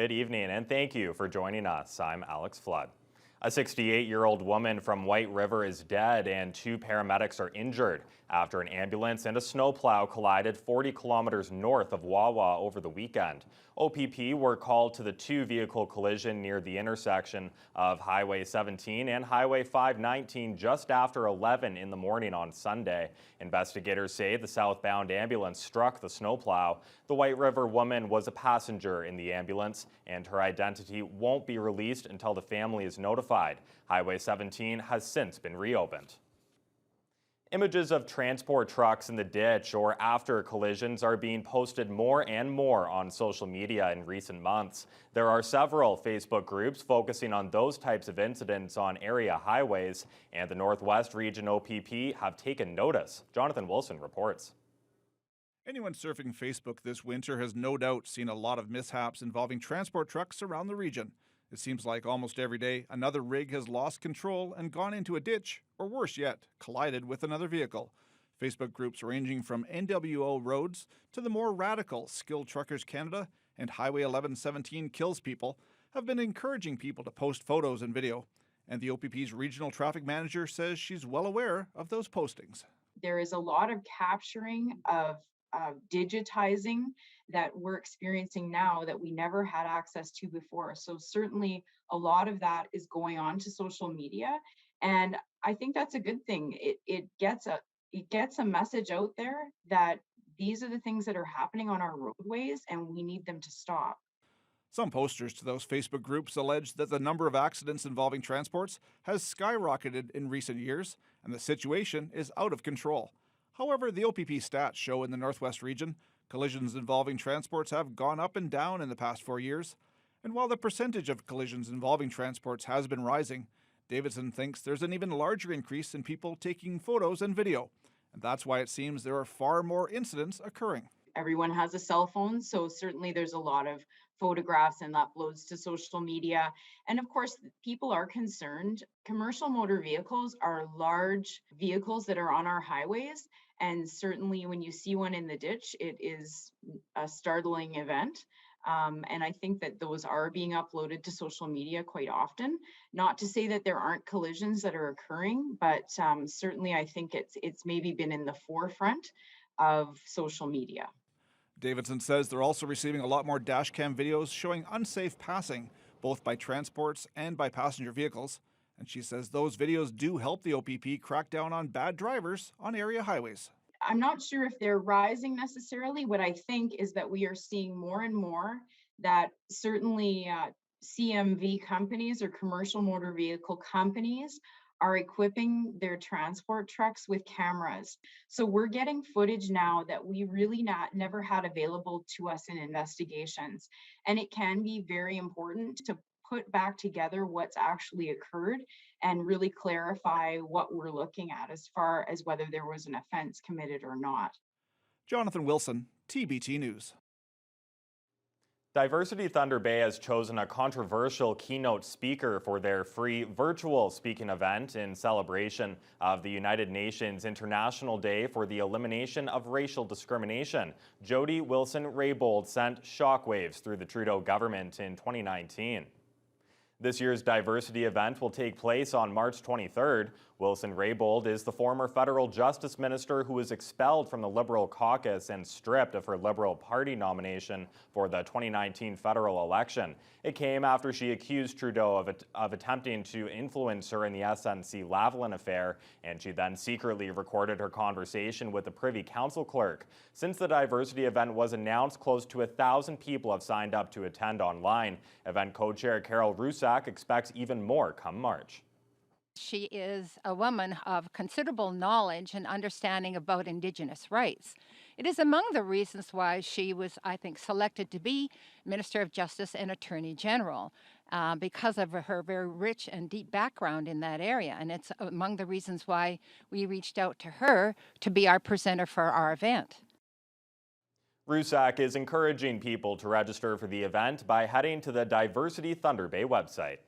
Good evening, and thank you for joining us. I'm Alex Flood. A 68-year-old woman from White River is dead and 2 paramedics are injured after an ambulance and a snowplow collided 40 kilometers north of Wawa over the weekend. OPP were called to the 2-vehicle collision near the intersection of Highway 17 and Highway 519 just after 11 in the morning on Sunday. Investigators say the southbound ambulance struck the snowplow. The White River woman was a passenger in the ambulance, and her identity won't be released until the family is notified. Highway 17 has since been reopened. Images of transport trucks in the ditch or after collisions are being posted more and more on social media in recent months. There are several Facebook groups focusing on those types of incidents on area highways, and the Northwest Region OPP have taken notice. Jonathan Wilson reports. Anyone surfing Facebook this winter has no doubt seen a lot of mishaps involving transport trucks around the region. It seems like almost every day, another rig has lost control and gone into a ditch, or worse yet, collided with another vehicle. Facebook groups ranging from NWO Roads to the more radical Skilled Truckers Canada and Highway 1117 Kills People have been encouraging people to post photos and video. And the OPP's regional traffic manager says she's well aware of those postings. There is a lot of capturing of digitizing that we're experiencing now that we never had access to before. So certainly a lot of that is going on to social media. And I think that's a good thing. It gets a message out there that these are the things that are happening on our roadways and we need them to stop. Some posters to those Facebook groups allege that the number of accidents involving transports has skyrocketed in recent years and the situation is out of control. However, the OPP stats show in the Northwest region, collisions involving transports have gone up and down in the past 4 years. And while the percentage of collisions involving transports has been rising, Davidson thinks there's an even larger increase in people taking photos and video. And that's why it seems there are far more incidents occurring. Everyone has a cell phone, so certainly there's a lot of photographs and uploads to social media. And of course, people are concerned. Commercial motor vehicles are large vehicles that are on our highways. And certainly when you see one in the ditch, it is a startling event. And I think that those are being uploaded to social media quite often. Not to say that there aren't collisions that are occurring, but certainly I think it's maybe been in the forefront of social media. Davidson says they're also receiving a lot more dashcam videos showing unsafe passing, both by transports and by passenger vehicles. And she says those videos do help the OPP crack down on bad drivers on area highways. I'm not sure if they're rising necessarily. What I think is that we are seeing more and more that certainly CMV companies or commercial motor vehicle companies are equipping their transport trucks with cameras. So we're getting footage now that we really never had available to us in investigations. And it can be very important to put back together what's actually occurred and really clarify what we're looking at as far as whether there was an offense committed or not. Jonathan Wilson, TBT News. Diversity Thunder Bay has chosen a controversial keynote speaker for their free virtual speaking event in celebration of the United Nations International Day for the Elimination of Racial Discrimination. Jody Wilson-Raybould sent shockwaves through the Trudeau government in 2019. This year's diversity event will take place on March 23rd. Wilson-Raybould is the former federal justice minister who was expelled from the Liberal caucus and stripped of her Liberal Party nomination for the 2019 federal election. It came after she accused Trudeau of attempting to influence her in the SNC-Lavalin affair, and she then secretly recorded her conversation with the Privy Council clerk. Since the diversity event was announced, close to 1,000 people have signed up to attend online. Event co-chair Carol Rusak expects even more come March. She is a woman of considerable knowledge and understanding about Indigenous rights. It is among the reasons why she was, I think, selected to be Minister of Justice and Attorney General, because of her very rich and deep background in that area. And it's among the reasons why we reached out to her to be our presenter for our event. Rusak is encouraging people to register for the event by heading to the Diversity Thunder Bay website.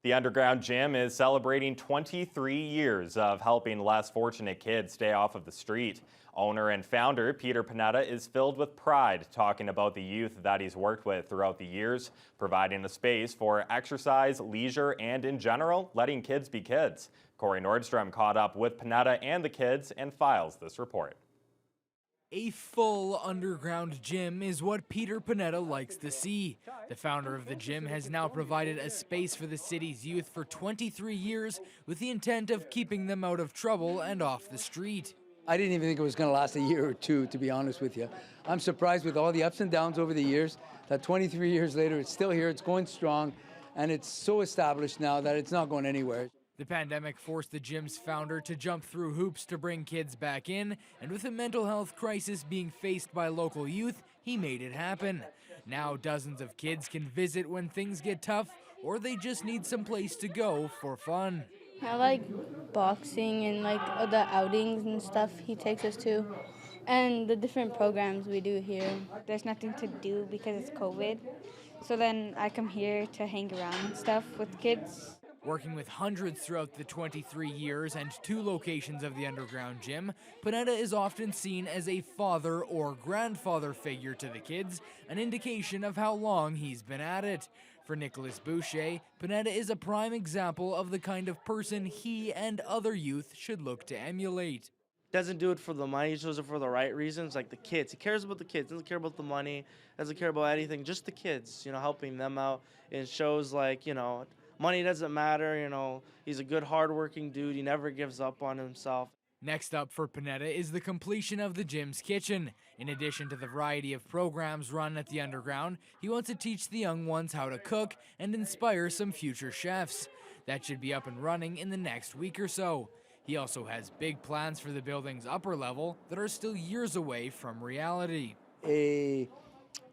The Underground Gym is celebrating 23 years of helping less fortunate kids stay off of the street. Owner and founder Peter Panetta is filled with pride talking about the youth that he's worked with throughout the years, providing a space for exercise, leisure, and in general, letting kids be kids. Corey Nordstrom caught up with Panetta and the kids and files this report. A full underground gym is what Peter Panetta likes to see. The founder of the gym has now provided a space for the city's youth for 23 years with the intent of keeping them out of trouble and off the street. I didn't even think it was going to last a year or two, to be honest with you. I'm surprised with all the ups and downs over the years that 23 years later it's still here, it's going strong, and it's so established now that it's not going anywhere. The pandemic forced the gym's founder to jump through hoops to bring kids back in, and with a mental health crisis being faced by local youth, he made it happen. Now dozens of kids can visit when things get tough, or they just need some place to go for fun. I like boxing and like the outings and stuff he takes us to, and the different programs we do here. There's nothing to do because it's COVID, so then I come here to hang around and stuff with kids. Working with hundreds throughout the 23 years and 2 locations of the underground gym, Panetta is often seen as a father or grandfather figure to the kids, an indication of how long he's been at it. For Nicholas Boucher, Panetta is a prime example of the kind of person he and other youth should look to emulate. Doesn't do it for the money, he does it for the right reasons, like the kids. He cares about the kids, doesn't care about the money, doesn't care about anything, just the kids, helping them out. It shows like, money doesn't matter, he's a good hardworking dude, he never gives up on himself. Next up for Panetta is the completion of the gym's kitchen. In addition to the variety of programs run at the underground, he wants to teach the young ones how to cook and inspire some future chefs. That should be up and running in the next week or so. He also has big plans for the building's upper level that are still years away from reality. A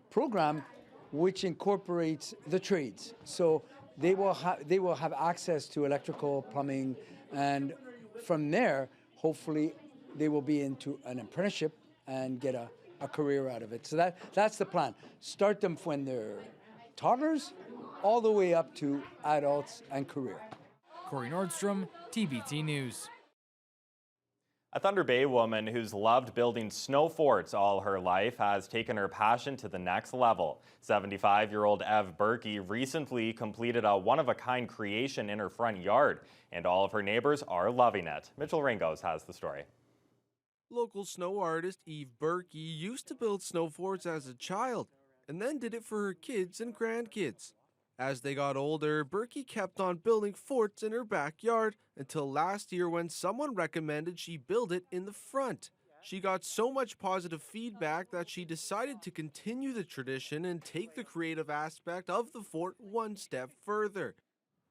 program which incorporates the trades. So they will have access to electrical, plumbing, and from there, hopefully, they will be into an apprenticeship and get a career out of it. So that's the plan. Start them when they're toddlers, all the way up to adults and career. Corey Nordstrom, TBT News. A Thunder Bay woman who's loved building snow forts all her life has taken her passion to the next level. 75-year-old Ev Berkey recently completed a one-of-a-kind creation in her front yard, and all of her neighbors are loving it. Mitchell Ringos has the story. Local snow artist Eve Berkey used to build snow forts as a child, and then did it for her kids and grandkids. As they got older, Berkey kept on building forts in her backyard until last year when someone recommended she build it in the front. She got so much positive feedback that she decided to continue the tradition and take the creative aspect of the fort one step further.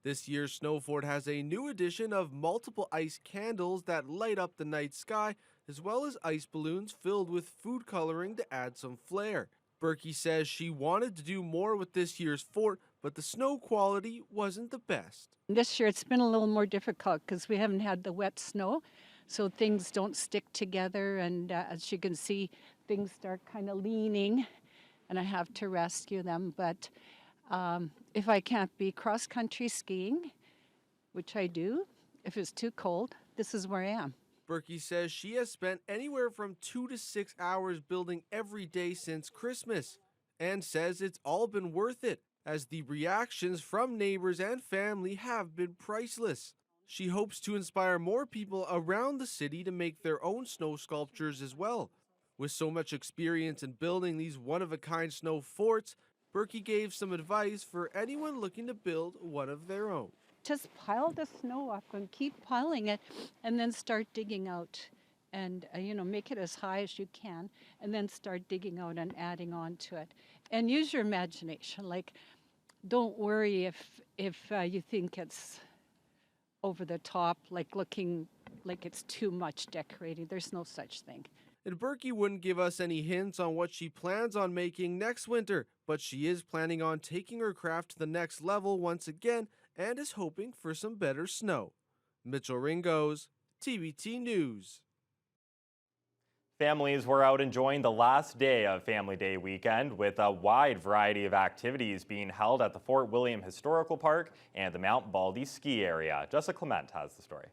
This year's snow fort has a new addition of multiple ice candles that light up the night sky, as well as ice balloons filled with food coloring to add some flair. Berkey says she wanted to do more with this year's fort, but the snow quality wasn't the best. This year it's been a little more difficult because we haven't had the wet snow, so things don't stick together, and as you can see, things start kind of leaning, and I have to rescue them. But if I can't be cross-country skiing, which I do, if it's too cold, this is where I am. Berkey says she has spent anywhere from 2 to 6 hours building every day since Christmas, and says it's all been worth it, as the reactions from neighbors and family have been priceless. She hopes to inspire more people around the city to make their own snow sculptures as well. With so much experience in building these one-of-a-kind snow forts, Berkey gave some advice for anyone looking to build one of their own. Just pile the snow up and keep piling it, and then start digging out, and make it as high as you can, and then start digging out and adding on to it. And use your imagination. Like, don't worry if you think it's over the top, like looking like it's too much decorating. There's no such thing. And Berkey wouldn't give us any hints on what she plans on making next winter, but she is planning on taking her craft to the next level once again and is hoping for some better snow. Mitchell Ringos, TBT News. Families were out enjoying the last day of Family Day weekend with a wide variety of activities being held at the Fort William Historical Park and the Mount Baldy ski area. Jessica Clement has the story.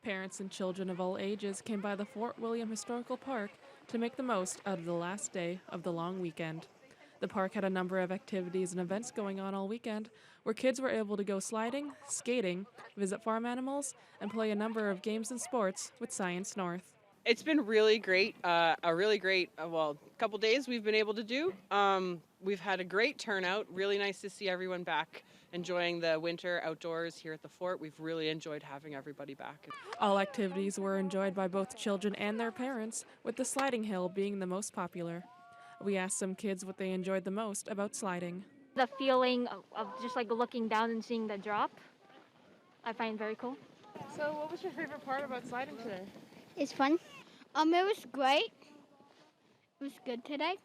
Parents and children of all ages came by the Fort William Historical Park to make the most out of the last day of the long weekend. The park had a number of activities and events going on all weekend where kids were able to go sliding, skating, visit farm animals, and play a number of games and sports with Science North. It's been really great, couple days we've been able to do. We've had a great turnout, really nice to see everyone back enjoying the winter outdoors here at the fort. We've really enjoyed having everybody back. All activities were enjoyed by both children and their parents, with the sliding hill being the most popular. We asked some kids what they enjoyed the most about sliding. The feeling of just like looking down and seeing the drop, I find very cool. So what was your favorite part about sliding today? It's fun. It was great. It was good today.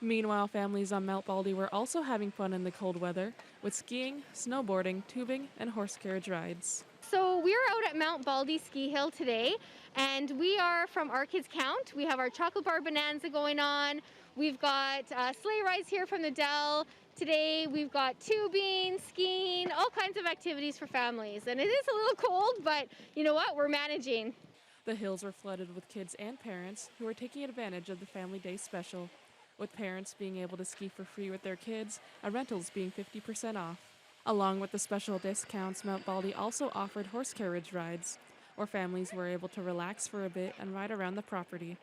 Meanwhile, families on Mount Baldy were also having fun in the cold weather with skiing, snowboarding, tubing, and horse carriage rides. So we're out at Mount Baldy Ski Hill today, and we are from Our Kids Count. We have our chocolate bar bonanza going on. We've got sleigh rides here from the Dell. Today we've got tubing, skiing, all kinds of activities for families. And it is a little cold, but you know what? We're managing. The hills were flooded with kids and parents who were taking advantage of the Family Day special, with parents being able to ski for free with their kids and rentals being 50% off. Along with the special discounts, Mount Baldy also offered horse carriage rides, where families were able to relax for a bit and ride around the property.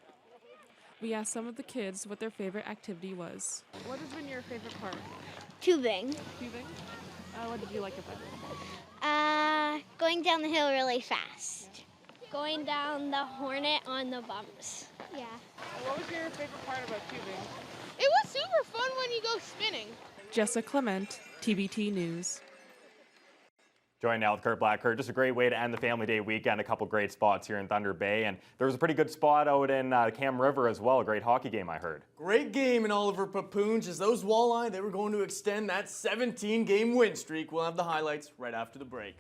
We asked some of the kids what their favorite activity was. What has been your favorite part? Tubing. Tubing? What did you like about it? Going down the hill really fast. Going down the Hornet on the bumps. Yeah. What was your favorite part about tubing? It was super fun when you go spinning. Jessica Clement, TBT News. Join now with Kurt Black. Kurt, just a great way to end the Family Day weekend. A couple great spots here in Thunder Bay, and there was a pretty good spot out in Cam River as well. A great hockey game, I heard. Great game in Oliver Papoonge as those walleye, they were going to extend that 17-game win streak. We'll have the highlights right after the break.